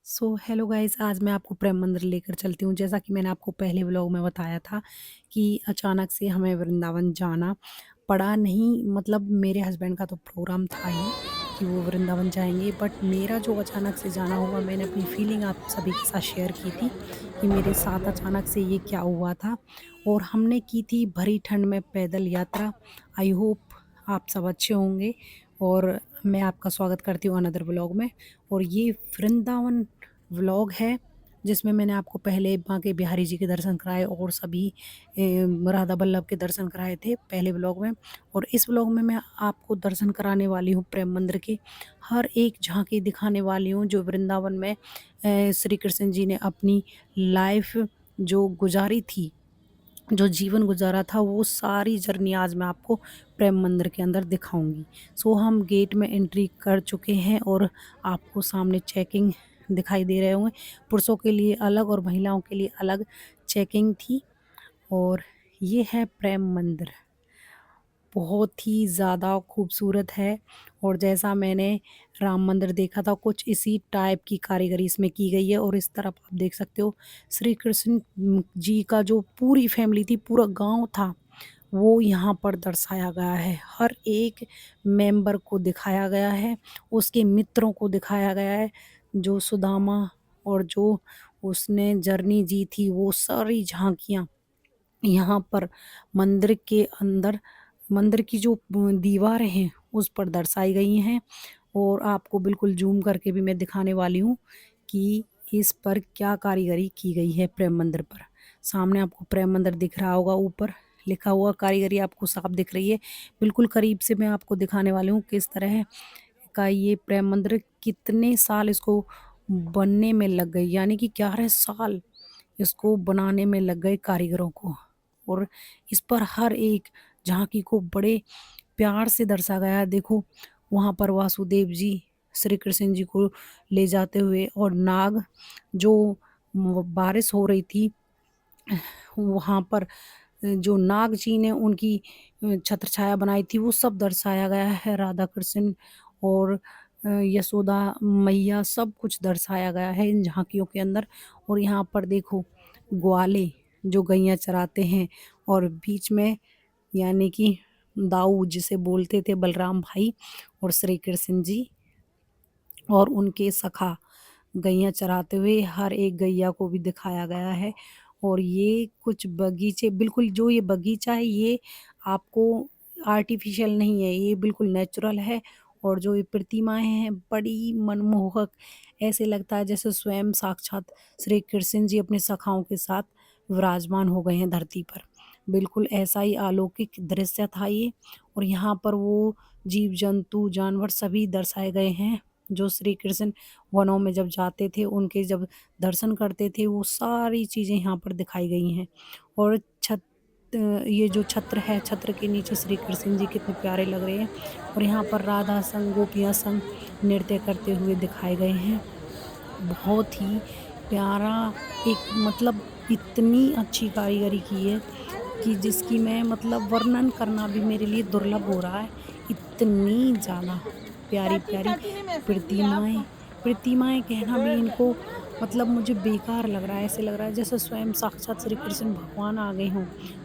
Hello guys, आज मैं आपको प्रेम मंदिर लेकर चलती हूँ। जैसा कि मैंने आपको पहले व्लॉग में बताया था कि अचानक से हमें वृंदावन जाना पड़ा। नहीं मतलब मेरे हस्बैंड का तो प्रोग्राम था ही कि वो वृंदावन जाएंगे, बट मेरा जो अचानक से जाना हुआ, मैंने अपनी फीलिंग आप सभी के साथ शेयर की थी कि मेरे साथ अचानक से ये क्या हुआ था। और हमने की थी भरी ठंड में पैदल यात्रा। आई होप आप सब अच्छे होंगे। और मैं आपका स्वागत करती हूँ अनदर व्लॉग में। और ये वृंदावन व्लॉग है जिसमें मैंने आपको पहले बांके बिहारी जी के दर्शन कराए और सभी राधा वल्लभ के दर्शन कराए थे पहले व्लॉग में। और इस व्लॉग में मैं आपको दर्शन कराने वाली हूँ प्रेम मंदिर की हर एक झांकी दिखाने वाली हूँ जो वृंदावन में श्री कृष्ण जी ने अपनी लाइफ जो गुजारी थी, जो जीवन गुजारा था, वो सारी जर्नी आज मैं आपको प्रेम मंदिर के अंदर दिखाऊंगी। हम गेट में एंट्री कर चुके हैं और आपको सामने चेकिंग दिखाई दे रहे होंगे। पुरुषों के लिए अलग और महिलाओं के लिए अलग चेकिंग थी। और ये है प्रेम मंदिर, बहुत ही ज़्यादा खूबसूरत है। और जैसा मैंने राम मंदिर देखा था, कुछ इसी टाइप की कारीगरी इसमें की गई है। और इस तरफ आप देख सकते हो श्री कृष्ण जी का जो पूरी फैमिली थी, पूरा गांव था, वो यहाँ पर दर्शाया गया है। हर एक मेंबर को दिखाया गया है, उसके मित्रों को दिखाया गया है, जो सुदामा और जो उसने जर्नी जी थी, वो सारी झांकियाँ यहाँ पर मंदिर के अंदर, मंदिर की जो दीवारें हैं उस पर दर्शाई गई हैं। और आपको बिल्कुल जूम करके भी मैं दिखाने वाली हूँ कि इस पर क्या कारीगरी की गई है प्रेम मंदिर पर। सामने आपको प्रेम मंदिर दिख रहा होगा, ऊपर लिखा हुआ कारीगरी आपको साफ दिख रही है। बिल्कुल करीब से मैं आपको दिखाने वाली हूँ किस तरह का ये प्रेम मंदिर, कितने साल इसको बनने में लग गए, यानी कि 11 साल इसको बनाने में लग गए कारीगरों को। और इस पर हर एक झांकी को बड़े प्यार से दर्शा गया है। देखो वहाँ पर वासुदेव जी श्री कृष्ण जी को ले जाते हुए, और नाग जो बारिश हो रही थी वहाँ पर, जो नाग जी ने उनकी छत्र छाया बनाई थी, वो सब दर्शाया गया है। राधा कृष्ण और यशोदा मैया, सब कुछ दर्शाया गया है इन झांकियों के अंदर। और यहाँ पर देखो ग्वाले जो गैया चराते हैं, और बीच में यानी कि दाऊ जिसे बोलते थे बलराम भाई, और श्री कृष्ण जी और उनके सखा गैया चराते हुए, हर एक गैया को भी दिखाया गया है। और ये कुछ बगीचे, बिल्कुल जो ये बगीचा है ये आपको आर्टिफिशियल नहीं है, ये बिल्कुल नेचुरल है। और जो ये प्रतिमाएं हैं बड़ी मनमोहक, ऐसे लगता है जैसे स्वयं साक्षात श्री कृष्ण जी अपने सखाओं के साथ विराजमान हो गए हैं धरती पर। बिल्कुल ऐसा ही अलौकिक दृश्य था ये। और यहाँ पर वो जीव जंतु जानवर सभी दर्शाए गए हैं जो श्री कृष्ण वनों में जब जाते थे, उनके जब दर्शन करते थे, वो सारी चीज़ें यहाँ पर दिखाई गई हैं। और ये जो छत्र है, छत्र के नीचे श्री कृष्ण जी कितने प्यारे लग रहे हैं। और यहाँ पर राधा संग गोपियाँ संग नृत्य करते हुए दिखाए गए हैं। बहुत ही प्यारा, एक मतलब इतनी अच्छी कारीगरी की है कि जिसकी मैं मतलब वर्णन करना भी मेरे लिए दुर्लभ हो रहा है। इतनी ज़्यादा प्यारी-प्यारी प्रतिमाएँ, प्रतिमाएँ कहना भी इनको मतलब मुझे बेकार लग रहा है। ऐसे लग रहा है जैसे स्वयं साक्षात श्री कृष्ण भगवान आ गए हों।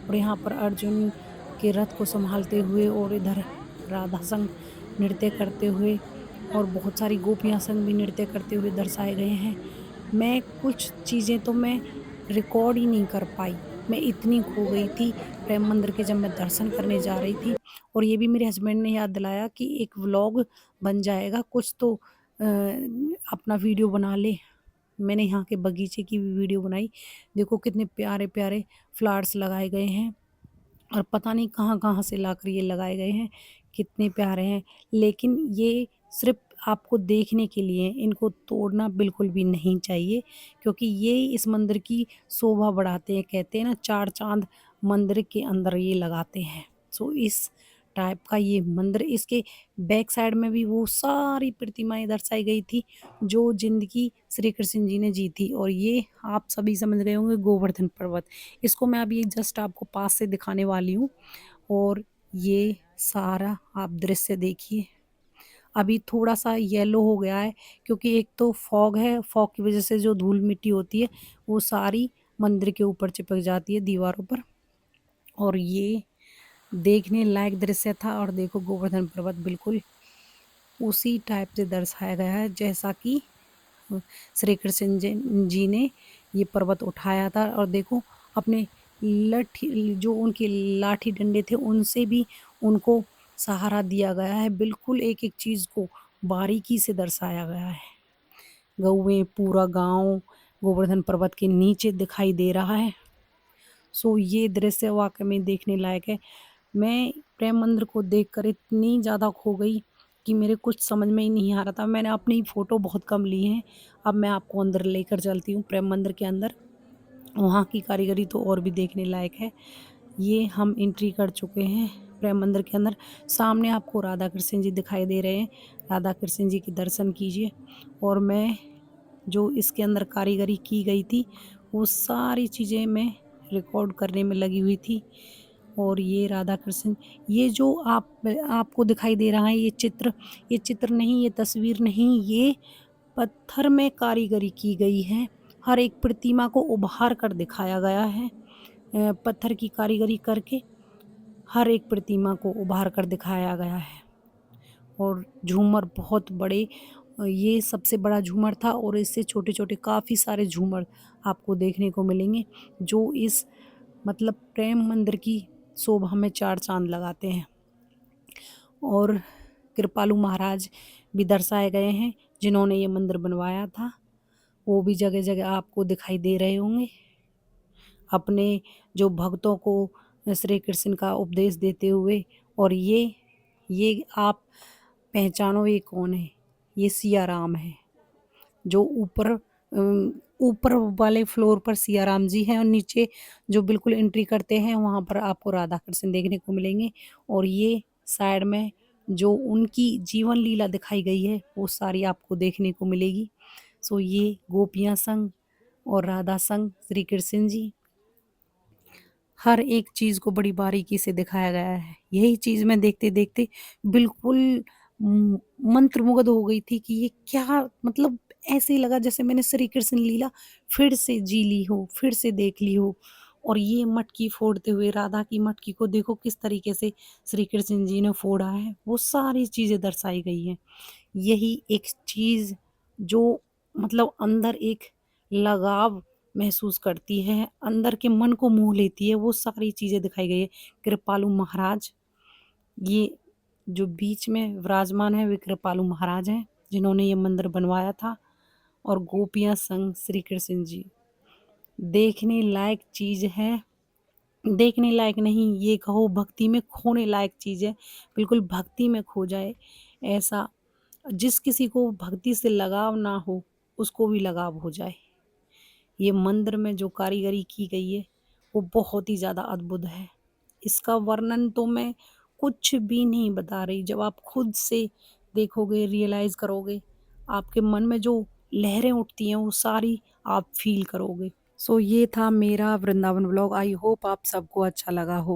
और यहाँ पर अर्जुन के रथ को सँभालते हुए, और इधर राधा संग नृत्य करते हुए, और बहुत सारी गोपियाँ संग भी नृत्य करते हुए दर्शाए गए हैं। मैं कुछ चीज़ें तो मैं रिकॉर्ड ही नहीं कर पाई। मैं इतनी खो गई थी प्रेम मंदिर के जब मैं दर्शन करने जा रही थी। और ये भी मेरे हस्बैंड ने याद दिलाया कि एक व्लॉग बन जाएगा, कुछ तो अपना वीडियो बना ले। मैंने यहाँ के बगीचे की भी वीडियो बनाई। देखो कितने प्यारे-प्यारे फ्लावर्स लगाए गए हैं, और पता नहीं कहाँ-कहाँ से लाकर ये लगाए गए हैं, कितने प्यारे हैं। लेकिन ये सिर्फ़ आपको देखने के लिए हैं, इनको तोड़ना बिल्कुल भी नहीं चाहिए, क्योंकि ये इस मंदिर की शोभा बढ़ाते हैं। कहते हैं ना, चार चाँद मंदिर के अंदर ये लगाते हैं। इस टाइप का ये मंदिर, इसके बैक साइड में भी वो सारी प्रतिमाएँ दर्शाई गई थी, जो ज़िंदगी श्री कृष्ण जी ने जी थी। और ये आप सभी समझ गए होंगे, गोवर्धन पर्वत। इसको मैं अभी जस्ट आपको पास से दिखाने वाली हूँ। और ये सारा आप दृश्य देखिए, अभी थोड़ा-सा येलो हो गया है क्योंकि एक तो फॉग है, फॉग की वज़ह से जो धूल-मिट्टी होती है, वो सारी मंदिर के ऊपर चिपक जाती है दीवारों पर। और ये देखने लायक दृश्य था और देखो गोवर्धन पर्वत बिल्कुल उसी टाइप से दर्शाया गया है जैसा कि श्री कृष्ण जी ने ये पर्वत उठाया था। और देखो अपने लठी जो उनके लाठी डंडे थे उनसे भी उनको सहारा दिया गया है। बिल्कुल एक-एक चीज़ को बारीकी से दर्शाया गया है। गौएँ, पूरा गाँव गोवर्धन पर्वत के नीचे दिखाई दे रहा है। सो ये दृश्य वाक़ई में देखने लायक है। मैं प्रेम मंदिर को देखकर इतनी ज़्यादा खो गई कि मेरे कुछ समझ में ही नहीं आ रहा था। मैंने अपनी फ़ोटो बहुत कम ली हैं। अब मैं आपको अंदर लेकर चलती हूँ प्रेम मंदिर के अंदर। वहाँ की कारीगरी तो और भी देखने लायक है। ये हम एंट्री कर चुके हैं प्रेम मंदिर के अंदर। सामने आपको राधा कृष्ण जी दिखाई दे रहे हैं। राधा कृष्ण जी के दर्शन कीजिए। और मैं जो इसके अंदर कारीगरी की गई थी, वो सारी चीज़ें मैं रिकॉर्ड करने में लगी हुई थी। और ये राधा कृष्ण, ये जो आपको दिखाई दे रहा है ये चित्र नहीं, ये तस्वीर नहीं, ये पत्थर में कारीगरी की गई है। हर एक प्रतिमा को उभार कर दिखाया गया है। पत्थर की कारीगरी करके हर एक प्रतिमा को उभार कर दिखाया गया है। और झूमर बहुत बड़े, ये सबसे बड़ा झूमर था और इससे छोटे-छोटे काफ़ी सारे झूमर आपको देखने को मिलेंगे, जो इस मतलब प्रेम मंदिर की शोभा में चार चाँद लगाते हैं। और कृपालु महाराज भी दर्शाए गए हैं, जिन्होंने ये मंदिर बनवाया था। वो भी जगह-जगह आपको दिखाई दे रहे होंगे। अपने जो भक्तों को श्री कृष्ण का उपदेश देते हुए। और ये आप पहचानो ये कौन है? ये सिया राम है, जो ऊपर वाले फ्लोर पर सिया राम जी हैं और नीचे जो बिल्कुल एंट्री करते हैं वहाँ पर आपको राधा कृष्ण देखने को मिलेंगे। और ये साइड में जो उनकी जीवन लीला दिखाई गई है वो सारी आपको देखने को मिलेगी। सो ये गोपियाँ संग और राधा संग श्री कृष्ण जी, हर एक चीज़ को बड़ी बारीकी से दिखाया गया है। यही चीज़ मैं देखते-देखते बिल्कुल मंत्रमुग्ध हो गई थी कि ये क्या मतलब, ऐसे लगा जैसे मैंने श्री कृष्ण लीला फिर से जी ली हो, फिर से देख ली हो। और ये मटकी फोड़ते हुए राधा की मटकी को देखो किस तरीके से श्री कृष्ण जी ने फोड़ा है, वो सारी चीज़ें दर्शाई गई हैं। यही एक चीज़ जो मतलब अंदर एक लगाव महसूस करती है, अंदर के मन को मोह लेती है, वो सारी चीज़ें दिखाई गई है। कृपालु महाराज, ये जो बीच में विराजमान है वे कृपालु महाराज हैं, जिन्होंने ये मंदिर बनवाया था। और गोपियाँ संग श्री कृष्ण जी, देखने लायक चीज़ है। देखने लायक नहीं, ये कहो भक्ति में खोने लायक चीज़ है। बिल्कुल भक्ति में खो जाए ऐसा, जिस किसी को भक्ति से लगाव ना हो, उसको भी लगाव हो जाए। ये मंदिर में जो कारीगरी की गई है, वो बहुत ही ज़्यादा अद्भुत है। इसका वर्णन तो मैं कुछ भी नहीं बता रही, जब आप खुद से देखोगे, रियलाइज़ करोगे, आपके मन में जो लहरें उठती हैं, वो सारी आप फ़ील करोगे। सो ये था मेरा वृंदावन व्लॉग। आई होप आप सबको अच्छा लगा हो।